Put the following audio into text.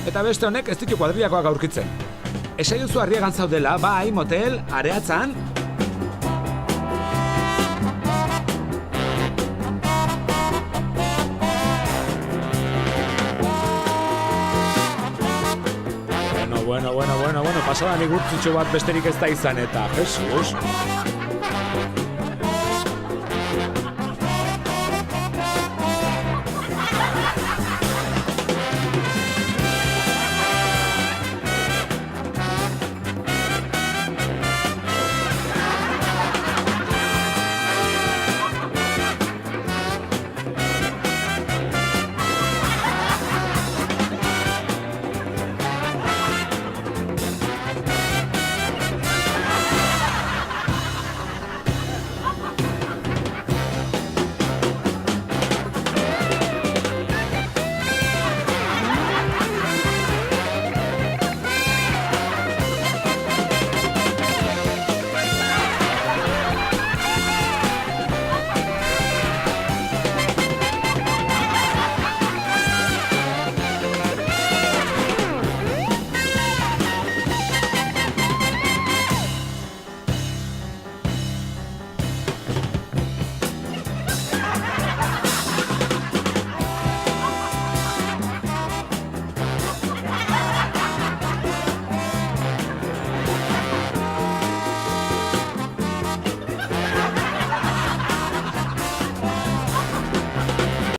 eta beste honek ez ditu kuadrillakoak aurkitzen. Esaiozu Arriagan zaudela, bai, motel, Areatzan. Bueno, pasadan igurtzitxo bat besterik ez da izan eta, Jesus.